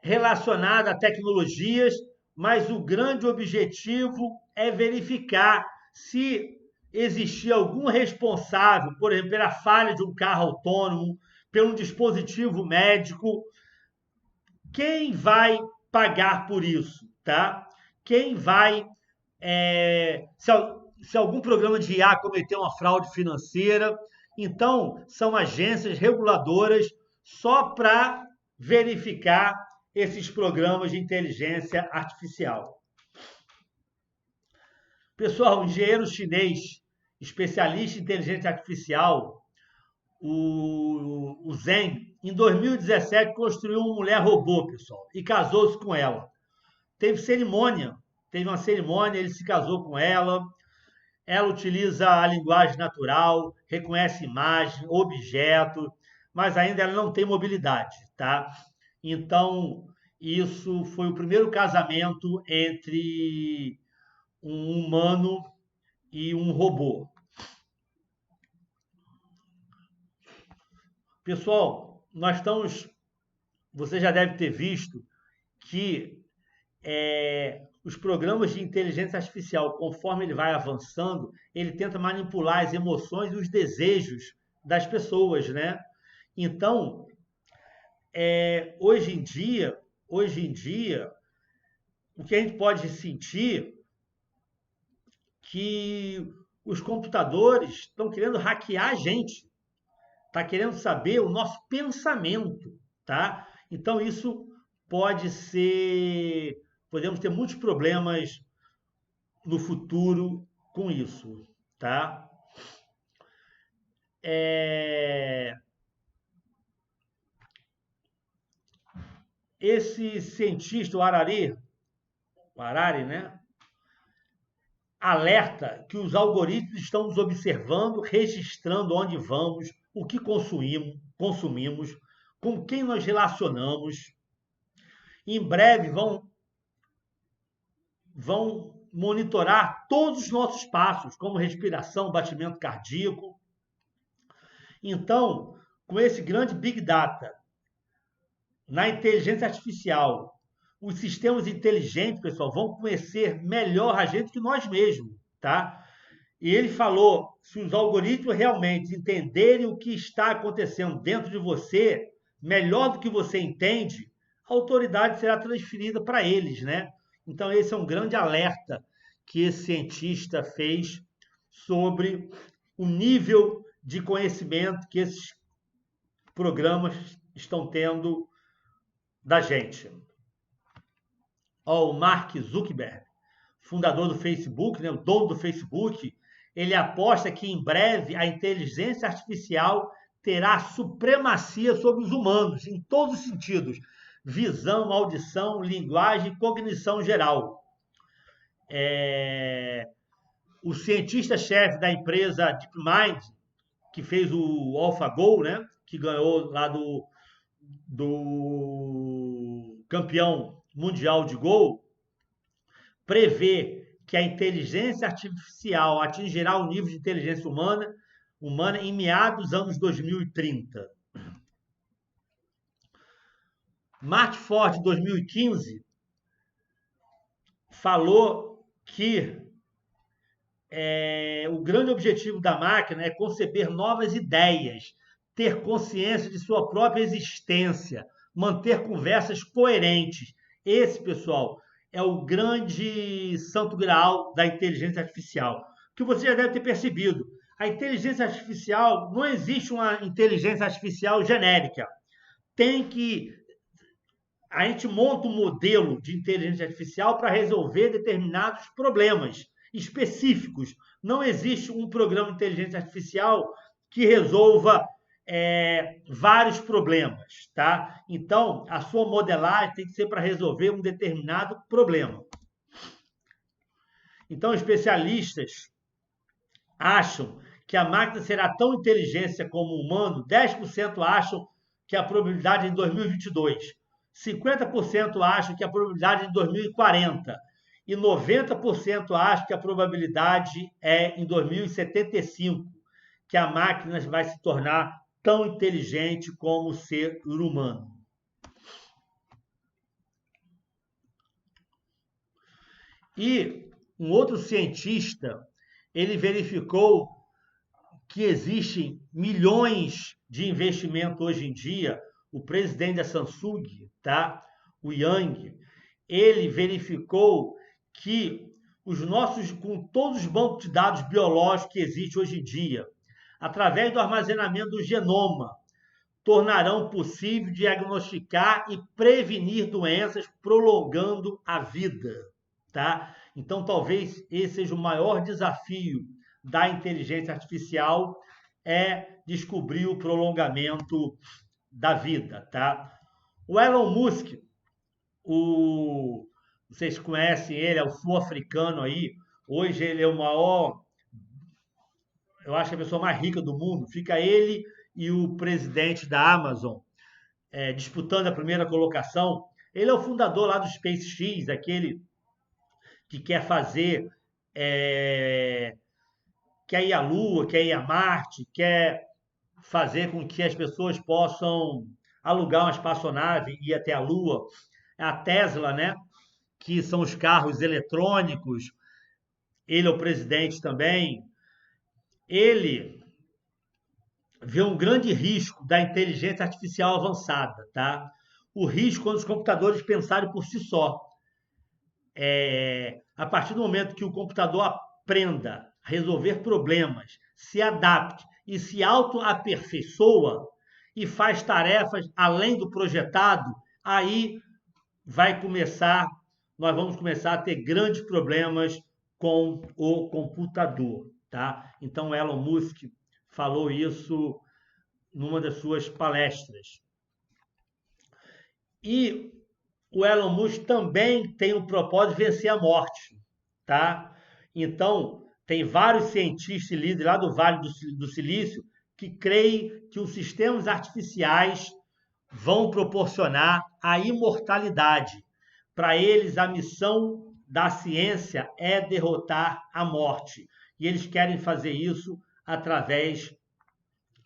relacionado a tecnologias, mas o grande objetivo é verificar se existia algum responsável, por exemplo, pela falha de um carro autônomo, pelo dispositivo médico. Quem vai pagar por isso, tá? Quem vai... se algum programa de IA cometer uma fraude financeira, então são agências reguladoras só para verificar esses programas de inteligência artificial. Pessoal, um engenheiro chinês, especialista em inteligência artificial, o Zeng, em 2017 construiu uma mulher robô, pessoal, e casou-se com ela. Teve uma cerimônia, ele se casou com ela. Ela utiliza a linguagem natural, reconhece imagem, objeto, mas ainda ela não tem mobilidade, tá? Então, isso foi o primeiro casamento entre um humano e um robô. Pessoal, você já deve ter visto que os programas de inteligência artificial, conforme ele vai avançando, ele tenta manipular as emoções e os desejos das pessoas, né? Então, hoje em dia, o que a gente pode sentir que os computadores estão querendo hackear a gente, está querendo saber o nosso pensamento, tá? Então, isso podemos ter muitos problemas no futuro com isso, tá? Esse cientista, o Harari, né? Alerta que os algoritmos estão nos observando, registrando onde vamos, o que consumimos, com quem nós relacionamos. Em breve vão monitorar todos os nossos passos, como respiração, batimento cardíaco. Então, com esse grande Big Data, na inteligência artificial, os sistemas inteligentes, pessoal, vão conhecer melhor a gente que nós mesmos, tá? E ele falou, se os algoritmos realmente entenderem o que está acontecendo dentro de você, melhor do que você entende, a autoridade será transferida para eles, né? Então, esse é um grande alerta que esse cientista fez sobre o nível de conhecimento que esses programas estão tendo da gente. O Mark Zuckerberg, fundador do Facebook, né, o dono do Facebook, ele aposta que em breve a inteligência artificial terá supremacia sobre os humanos, em todos os sentidos: visão, audição, linguagem e cognição geral. O cientista-chefe da empresa DeepMind, que fez o AlphaGo, né, que ganhou lá do campeão mundial de Go, prevê que a inteligência artificial atingirá o nível de inteligência humana em meados dos anos 2030. Marty Ford, em 2015, falou que o grande objetivo da máquina é conceber novas ideias, ter consciência de sua própria existência, manter conversas coerentes. Esse, pessoal, é o grande santo graal da inteligência artificial, que você já deve ter percebido. A inteligência artificial, não existe uma inteligência artificial genérica. A gente monta um modelo de inteligência artificial para resolver determinados problemas específicos. Não existe um programa de inteligência artificial que resolva vários problemas, tá? Então, a sua modelagem tem que ser para resolver um determinado problema. Então, especialistas acham que a máquina será tão inteligente como o humano. 10% acham que a probabilidade é em 2022. 50% acham que a probabilidade é em 2040. E 90% acham que a probabilidade é em 2075, que a máquina vai se tornar tão inteligente como o ser humano. E um outro cientista, ele verificou que existem milhões de investimento hoje em dia. O presidente da Samsung, tá? O Yang, ele verificou que com todos os bancos de dados biológicos que existem hoje em dia, através do armazenamento do genoma, tornarão possível diagnosticar e prevenir doenças, prolongando a vida, tá? Então, talvez esse seja o maior desafio da inteligência artificial, é descobrir o prolongamento da vida, tá? O Elon Musk, vocês conhecem ele, é o sul-africano aí. Hoje ele é o maior, eu acho que a pessoa mais rica do mundo. Fica ele e o presidente da Amazon disputando a primeira colocação. Ele é o fundador lá do SpaceX, aquele que quer fazer, quer ir à Lua, quer ir a Marte, quer fazer com que as pessoas possam alugar uma espaçonave e ir até a Lua. A Tesla, né? Que são os carros eletrônicos. Ele é o presidente também. Ele vê um grande risco da inteligência artificial avançada, tá? O risco quando os computadores pensarem por si só. A partir do momento que o computador aprenda a resolver problemas, se adapte e se autoaperfeiçoa e faz tarefas além do projetado, aí nós vamos começar a ter grandes problemas com o computador, tá? Então, Elon Musk falou isso numa das suas palestras. E o Elon Musk também tem o propósito de vencer a morte, tá? Então, tem vários cientistas e líderes lá do Vale do Silício que creem que os sistemas artificiais vão proporcionar a imortalidade. Para eles, a missão da ciência é derrotar a morte. E eles querem fazer isso através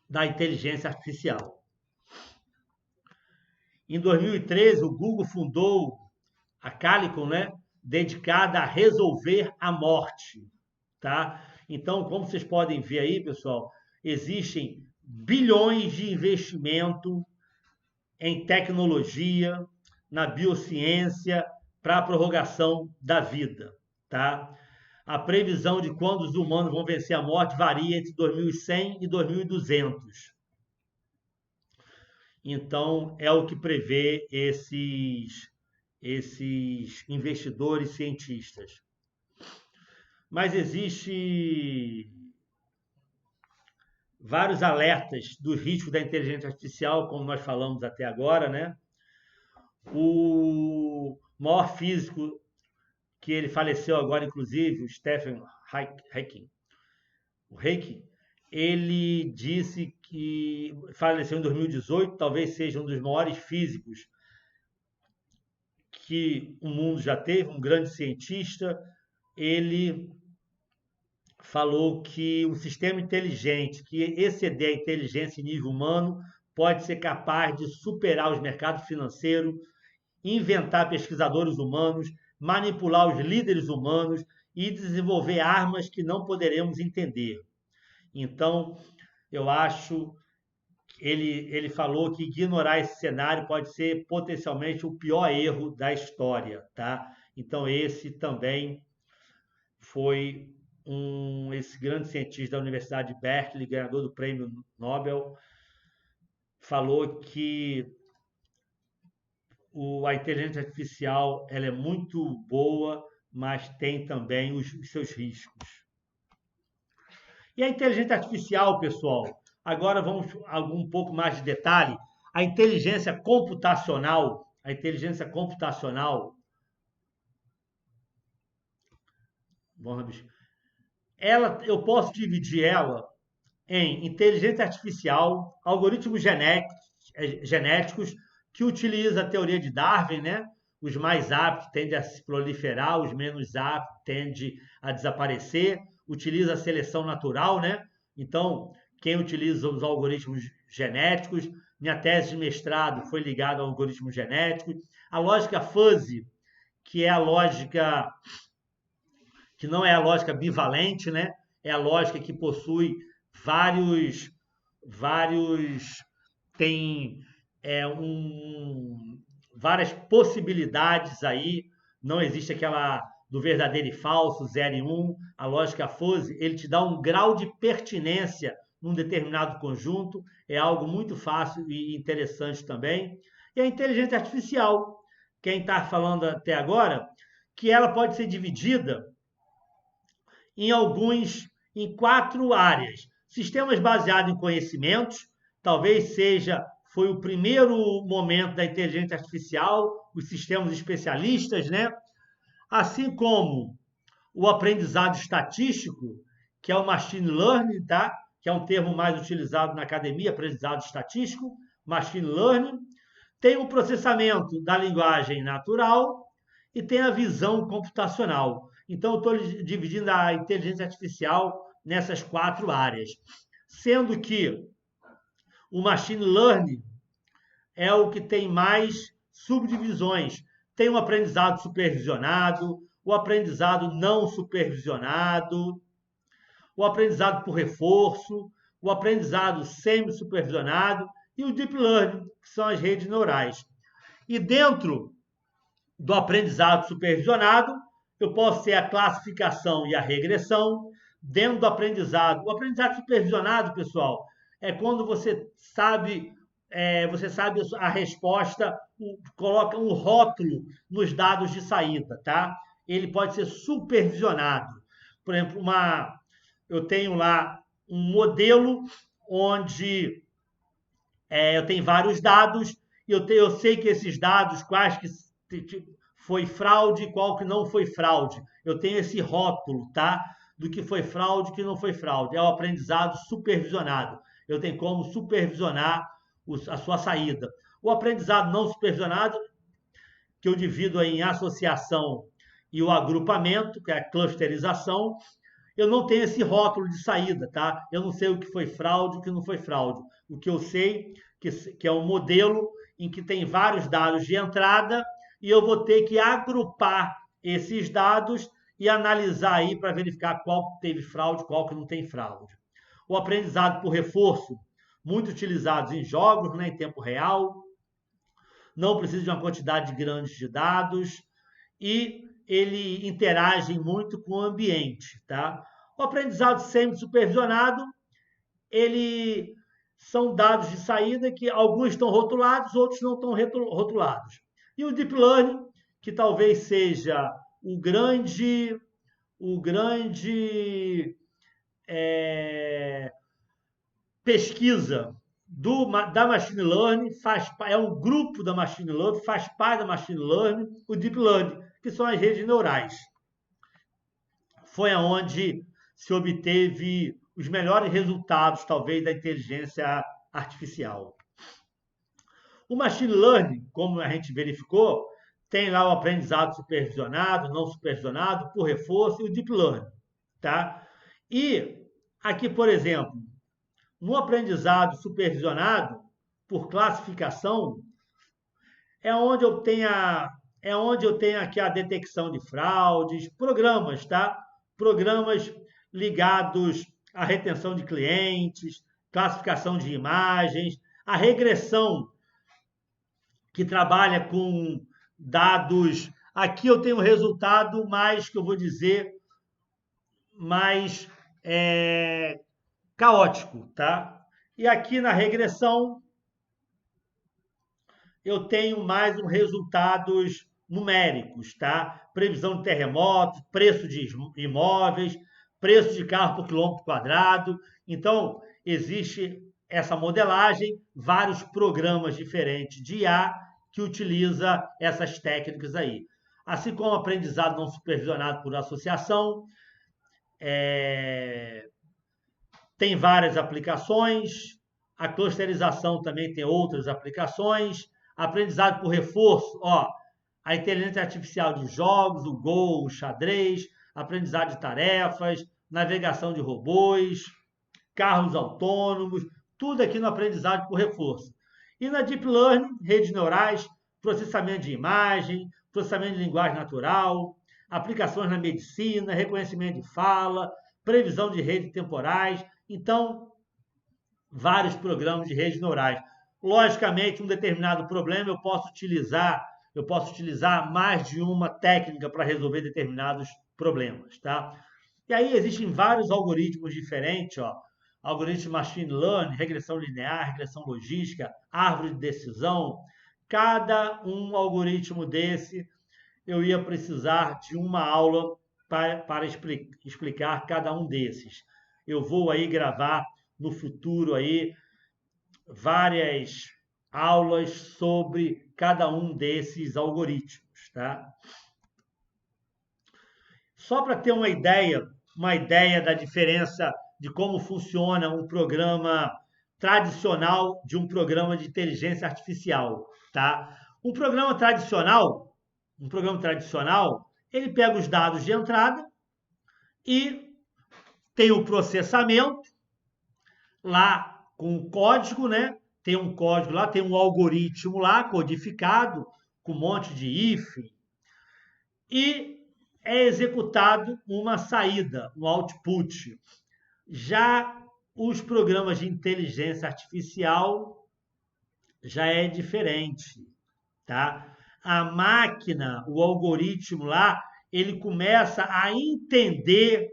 da inteligência artificial. Em 2013, o Google fundou a Calicom, né, dedicada a resolver a morte, tá? Então, como vocês podem ver aí, pessoal, existem bilhões de investimento em tecnologia, na biociência, para a prorrogação da vida, tá? A previsão de quando os humanos vão vencer a morte varia entre 2100 e 2200. Então, é o que prevê esses investidores cientistas. Mas vários alertas dos riscos da inteligência artificial, como nós falamos até agora, né? O maior físico que ele faleceu agora, inclusive, o Stephen Hawking, o Hawking, ele disse que faleceu em 2018, talvez seja um dos maiores físicos que o mundo já teve, um grande cientista. Ele falou que um sistema inteligente que exceder a inteligência em nível humano pode ser capaz de superar os mercados financeiros, inventar pesquisadores humanos, manipular os líderes humanos e desenvolver armas que não poderemos entender. Então, eu acho que ele falou que ignorar esse cenário pode ser potencialmente o pior erro da história, tá? Então, esse também foi esse grande cientista da Universidade de Berkeley, ganhador do Prêmio Nobel, falou que a inteligência artificial ela é muito boa, mas tem também os seus riscos. E a inteligência artificial, pessoal, agora vamos a um pouco mais de detalhe. A inteligência computacional, eu posso dividir ela em inteligência artificial, algoritmos genéticos que utiliza a teoria de Darwin, né? Os mais aptos tendem a se proliferar, os menos aptos tendem a desaparecer. Utiliza a seleção natural, né? Então, quem utiliza os algoritmos genéticos, minha tese de mestrado foi ligada ao algoritmo genético. A lógica fuzzy, que é a lógica que não é a lógica bivalente, né? É a lógica que possui vários tem várias possibilidades aí. Não existe aquela do verdadeiro e falso, 0 e 1. A lógica fuzzy, ele te dá um grau de pertinência num determinado conjunto. É algo muito fácil e interessante também. E a inteligência artificial, quem está falando até agora, que ela pode ser dividida em 4 áreas. Sistemas baseados em conhecimentos, talvez foi o primeiro momento da inteligência artificial, os sistemas especialistas, né? Assim como o aprendizado estatístico, que é o machine learning, tá? Que é um termo mais utilizado na academia, aprendizado estatístico, machine learning. Tem o processamento da linguagem natural e tem a visão computacional. Então, eu estou dividindo a inteligência artificial nessas 4 áreas, sendo que o machine learning é o que tem mais subdivisões. Tem o aprendizado supervisionado, o aprendizado não supervisionado, o aprendizado por reforço, o aprendizado semi-supervisionado e o deep learning, que são as redes neurais. E dentro do aprendizado supervisionado, eu posso ter a classificação e a regressão. Dentro do aprendizado, o aprendizado supervisionado, pessoal, é quando você sabe a resposta, coloca um rótulo nos dados de saída, tá? Ele pode ser supervisionado. Por exemplo, eu tenho lá um modelo onde eu tenho vários dados e eu sei que esses dados, quais que foi fraude e qual que não foi fraude. Eu tenho esse rótulo, tá? Do que foi fraude e que não foi fraude. É o aprendizado supervisionado. Eu tenho como supervisionar a sua saída. O aprendizado não supervisionado, que eu divido em associação e o agrupamento, que é a clusterização, eu não tenho esse rótulo de saída, tá? Eu não sei o que foi fraude e o que não foi fraude. O que eu sei que é um modelo em que tem vários dados de entrada e eu vou ter que agrupar esses dados e analisar aí para verificar qual teve fraude, qual que não tem fraude. O aprendizado por reforço, muito utilizado em jogos, né, em tempo real, não precisa de uma quantidade grande de dados e ele interage muito com o ambiente, tá? O aprendizado semi-supervisionado, ele são dados de saída que alguns estão rotulados, outros não estão rotulados. E o deep learning, que talvez seja o grande pesquisa da Machine Learning, é um grupo da Machine Learning, faz parte da Machine Learning, o Deep Learning, que são as redes neurais. Foi aonde se obteve os melhores resultados, talvez, da inteligência artificial. O Machine Learning, como a gente verificou, tem lá o aprendizado supervisionado, não supervisionado, por reforço, e o Deep Learning. Tá? E aqui, por exemplo, no aprendizado supervisionado, por classificação, é onde eu tenho aqui a detecção de fraudes, programas, tá? Programas ligados à retenção de clientes, classificação de imagens, a regressão, que trabalha com dados. Aqui eu tenho um resultado mais, que eu vou dizer, mais caótico, tá? E aqui na regressão eu tenho mais um resultados numéricos, tá? Previsão de terremotos, preço de imóveis, preço de carro por quilômetro quadrado. Então, existe essa modelagem, vários programas diferentes de IA que utiliza essas técnicas aí. Assim como aprendizado não supervisionado por associação, tem várias aplicações, a clusterização também tem outras aplicações, aprendizado por reforço, a inteligência artificial de jogos, o Go, o xadrez, aprendizado de tarefas, navegação de robôs, carros autônomos, tudo aqui no aprendizado por reforço. E na Deep Learning, redes neurais, processamento de imagem, processamento de linguagem natural, aplicações na medicina, reconhecimento de fala, previsão de redes temporais. Então, vários programas de redes neurais. Logicamente, um determinado problema eu posso utilizar mais de uma técnica para resolver determinados problemas, tá? E aí existem vários algoritmos diferentes, algoritmo de machine learning, regressão linear, regressão logística, árvore de decisão. Cada um algoritmo desse eu ia precisar de uma aula para explicar cada um desses. Eu vou aí gravar no futuro aí várias aulas sobre cada um desses algoritmos, tá? Só para ter uma ideia da diferença de como funciona um programa tradicional de um programa de inteligência artificial, tá? Um programa tradicional, ele pega os dados de entrada e tem o processamento lá com o código, né? Tem um código lá, tem um algoritmo lá codificado com um monte de if e é executado uma saída, um output. Já os programas de inteligência artificial já é diferente, tá? A máquina, o algoritmo lá, ele começa a entender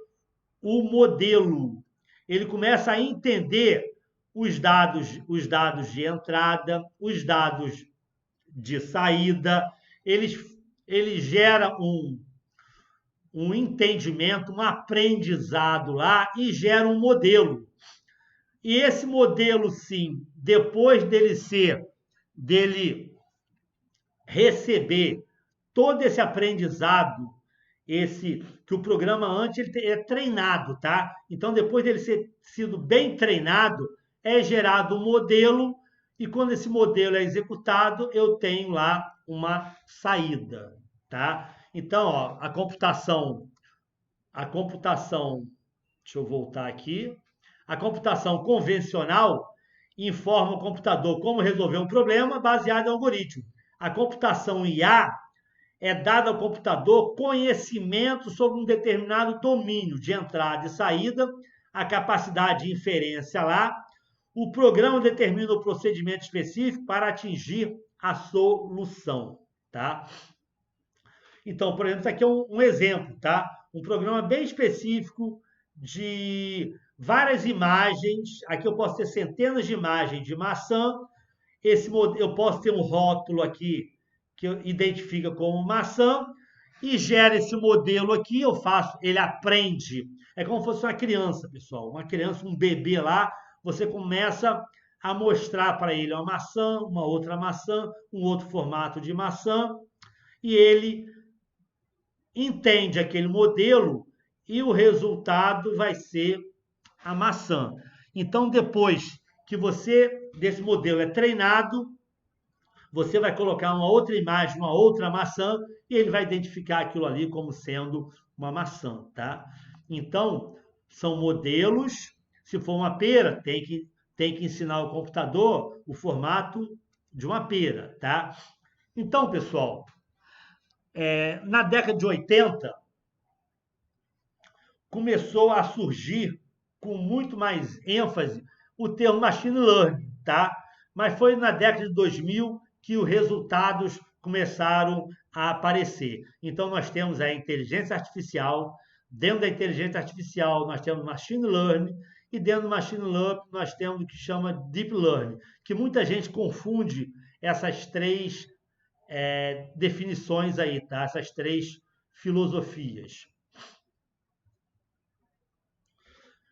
o modelo, ele começa a entender os dados de entrada, os dados de saída, ele gera um entendimento, um aprendizado lá e gera um modelo. E esse modelo, sim, depois dele receber todo esse aprendizado, que o programa antes ele é treinado, tá? Então, depois dele ser sido bem treinado, é gerado um modelo e quando esse modelo é executado, eu tenho lá uma saída, tá? Então, a computação, deixa eu voltar aqui. A computação convencional informa o computador como resolver um problema baseado em algoritmo. A computação IA é dada ao computador conhecimento sobre um determinado domínio de entrada e saída, a capacidade de inferência lá. O programa determina o procedimento específico para atingir a solução, tá? Então, por exemplo, isso aqui é um exemplo, tá? Um programa bem específico de várias imagens. Aqui eu posso ter centenas de imagens de maçã. Eu posso ter um rótulo aqui que identifica como maçã e gera esse modelo aqui. Ele aprende. É como se fosse uma criança, pessoal. Uma criança, um bebê lá. você começa a mostrar para ele uma maçã, uma outra maçã, um outro formato de maçã, e ele entende aquele modelo e o resultado vai ser a maçã. Então, depois que desse modelo é treinado, você vai colocar uma outra imagem, uma outra maçã, e ele vai identificar aquilo ali como sendo uma maçã, tá? Então, são modelos. Se for uma pera, tem que ensinar o computador o formato de uma pera, tá? Então, pessoal, na década de 80, começou a surgir com muito mais ênfase o termo machine learning, tá? Mas foi na década de 2000 que os resultados começaram a aparecer. Então nós temos a inteligência artificial, dentro da inteligência artificial nós temos machine learning e dentro do machine learning nós temos o que chama deep learning, que muita gente confunde essas três definições aí, tá? Essas três filosofias.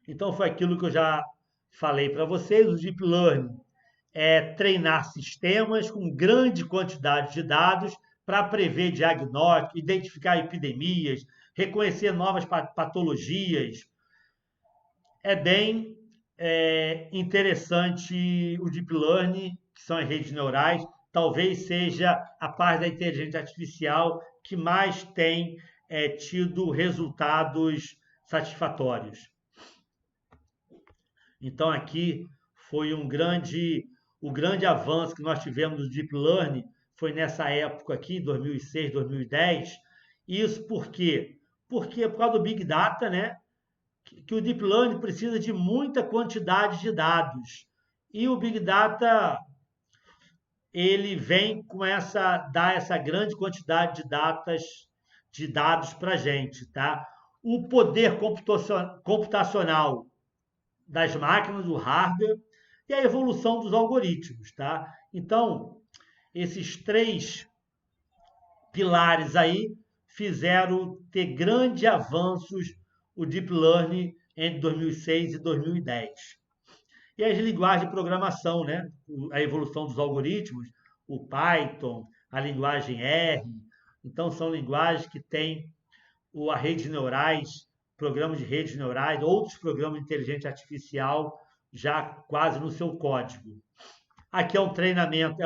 Então, foi aquilo que eu já falei para vocês. O Deep Learning é treinar sistemas com grande quantidade de dados para prever diagnóstico, identificar epidemias, reconhecer novas patologias. É bem interessante o Deep Learning, que são as redes neurais. Talvez seja a parte da inteligência artificial que mais tem tido resultados satisfatórios. Então, aqui foi o grande avanço que nós tivemos no Deep Learning foi nessa época aqui, 2006, 2010. Isso por quê? Porque é por causa do Big Data, né? Que o Deep Learning precisa de muita quantidade de dados. E o Big Data, ele vem dar essa grande quantidade de dados para a gente, tá? O poder computacional das máquinas, do hardware e a evolução dos algoritmos, tá? Então, esses três pilares aí fizeram ter grandes avanços o Deep Learning entre 2006 e 2010. E as linguagens de programação, né? A evolução dos algoritmos, o Python, a linguagem R. Então, são linguagens que têm a redes neurais, programas de redes neurais, outros programas de inteligência artificial já quase no seu código. Aqui é um treinamento,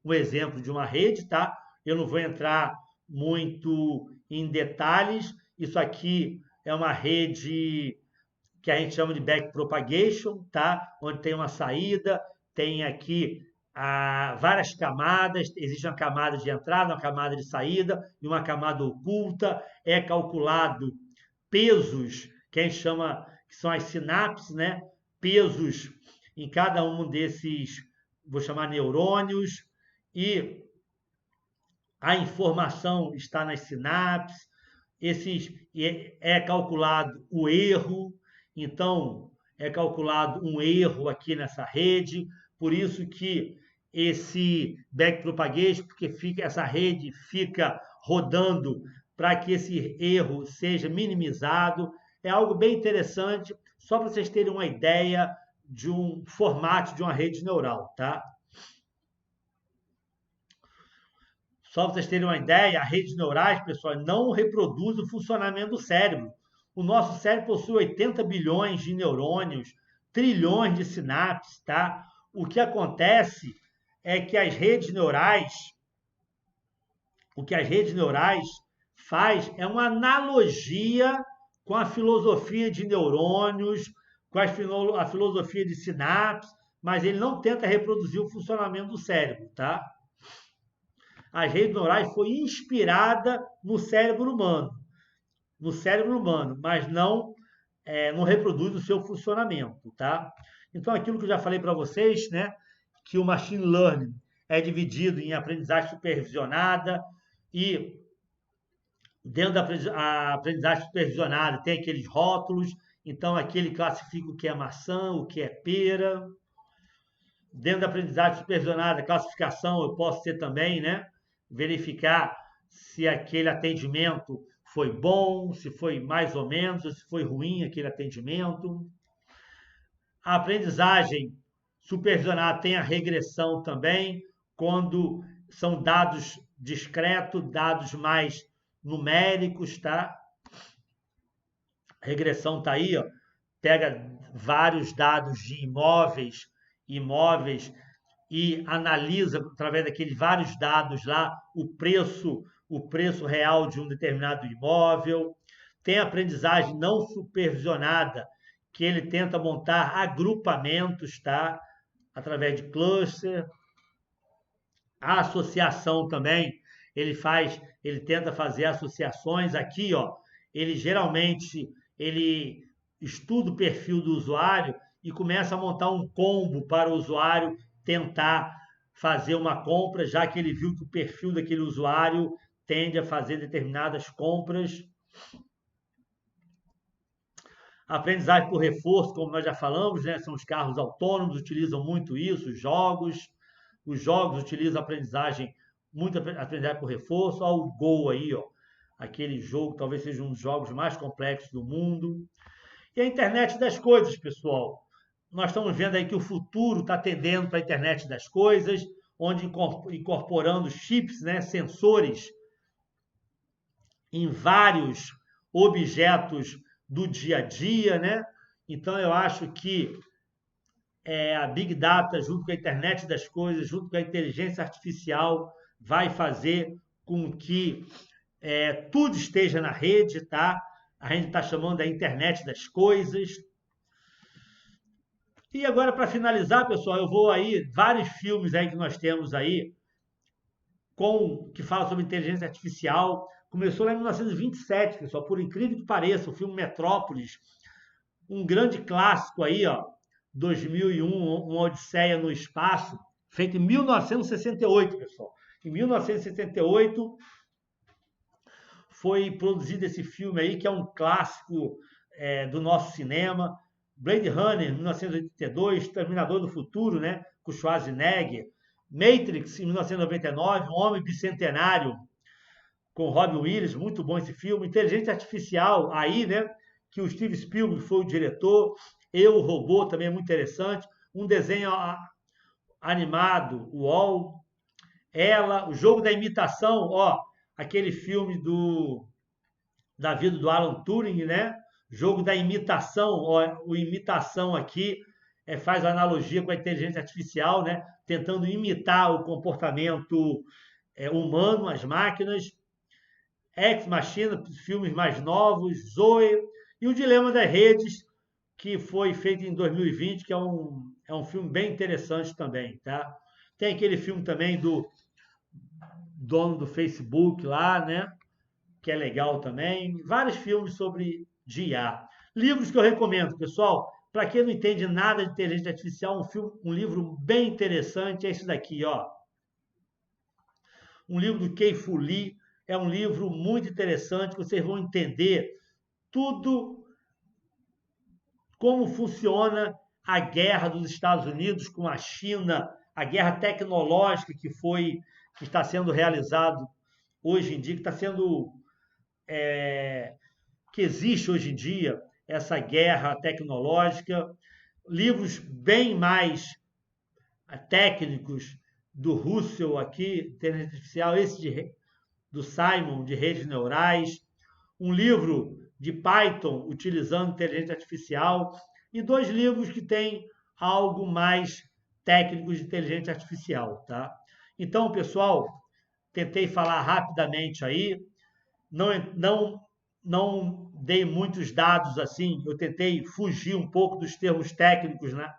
um exemplo de uma rede, tá? Eu não vou entrar muito em detalhes. Isso aqui é uma rede que a gente chama de backpropagation, tá? Onde tem uma saída, tem aqui várias camadas, existe uma camada de entrada, uma camada de saída e uma camada oculta. É calculado pesos, que a gente chama, que são as sinapses, né? Pesos em cada um desses, vou chamar neurônios, e a informação está nas sinapses. É calculado o erro, então é calculado um erro aqui nessa rede, por isso que esse backpropagation, porque essa rede fica rodando para que esse erro seja minimizado. É algo bem interessante, só para vocês terem uma ideia de um formato de uma rede neural, tá? Só para vocês terem uma ideia, as redes neurais, pessoal, não reproduzem o funcionamento do cérebro. O nosso cérebro possui 80 bilhões de neurônios, trilhões de sinapses, tá? O que acontece é que o que as redes neurais faz é uma analogia com a filosofia de neurônios, com a filosofia de sinapses, mas ele não tenta reproduzir o funcionamento do cérebro, tá? As redes neurais foi inspirada no cérebro humano, mas não reproduz o seu funcionamento, tá? Então, aquilo que eu já falei para vocês, né, que o machine learning é dividido em aprendizagem supervisionada e dentro da aprendizagem supervisionada tem aqueles rótulos, então aqui ele classifica o que é maçã, o que é pera. Dentro da aprendizagem supervisionada, classificação, eu posso ter também, né, verificar se aquele atendimento foi bom, se foi mais ou menos, ou se foi ruim aquele atendimento. A aprendizagem supervisionada tem a regressão também, quando são dados discretos, dados mais numéricos, tá? Regressão tá aí, ó. Pega vários dados de imóveis e analisa através daqueles vários dados lá o preço real de um determinado imóvel. Tem aprendizagem não supervisionada, que ele tenta montar agrupamentos, tá? Através de cluster. A associação também, ele tenta fazer associações aqui, ó. Ele estuda o perfil do usuário e começa a montar um combo para o usuário tentar fazer uma compra, já que ele viu que o perfil daquele usuário tende a fazer determinadas compras. Aprendizagem por reforço, como nós já falamos, né? São os carros autônomos, utilizam muito isso, os jogos utilizam muito aprendizagem por reforço. Olha o Go aí, ó. Aquele jogo talvez seja um dos jogos mais complexos do mundo. E a internet das coisas, pessoal. Nós estamos vendo aí que o futuro está tendendo para a internet das coisas, onde incorporando chips, né, sensores em vários objetos do dia a dia, né? Então eu acho que a Big Data, junto com a internet das coisas, junto com a inteligência artificial, vai fazer com que tudo esteja na rede, tá? A gente está chamando da internet das coisas. E agora, para finalizar, pessoal, eu vou aí, vários filmes aí que nós temos aí, que fala sobre inteligência artificial. Começou lá em 1927, pessoal, por incrível que pareça, o filme Metrópolis, um grande clássico aí, ó, 2001, uma Odisseia no Espaço, feito em 1968, pessoal. Em 1968 foi produzido esse filme aí, que é um clássico do nosso cinema. Blade Runner, 1982, Exterminador do Futuro, né, com Schwarzenegger. Matrix, em 1999, Um Homem Bicentenário, com Robin Williams, muito bom esse filme. Inteligência Artificial, aí, né, que o Steve Spielberg foi o diretor. Eu, o Robô, também é muito interessante. Um desenho animado, o Wall. Ela, o Jogo da Imitação, ó, aquele filme da vida do Alan Turing, né? Jogo da imitação, ó, o imitação aqui faz analogia com a inteligência artificial, né? Tentando imitar o comportamento humano, as máquinas. Ex Machina, filmes mais novos, Zoe, e o Dilema das Redes, que foi feito em 2020, que é um filme bem interessante também, tá? Tem aquele filme também do dono do Facebook lá, né? Que é legal também. Vários filmes sobre IA. Livros que eu recomendo, pessoal. Para quem não entende nada de inteligência artificial, um livro bem interessante é esse daqui, ó. Um livro do Kei-Fu Lee. É um livro muito interessante, que vocês vão entender tudo como funciona a guerra dos Estados Unidos com a China, a guerra tecnológica que está sendo realizado hoje em dia, que existe hoje em dia, essa guerra tecnológica. Livros bem mais técnicos do Russell aqui, inteligência artificial, do Simon, de redes neurais. Um livro de Python, utilizando inteligência artificial. E 2 livros que têm algo mais técnico de inteligência artificial, tá? Então, pessoal, tentei falar rapidamente aí. Não dei muitos dados assim, eu tentei fugir um pouco dos termos técnicos, né,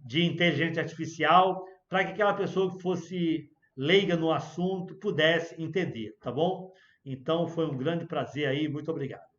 de inteligência artificial, para que aquela pessoa que fosse leiga no assunto pudesse entender, tá bom? Então foi um grande prazer aí, muito obrigado.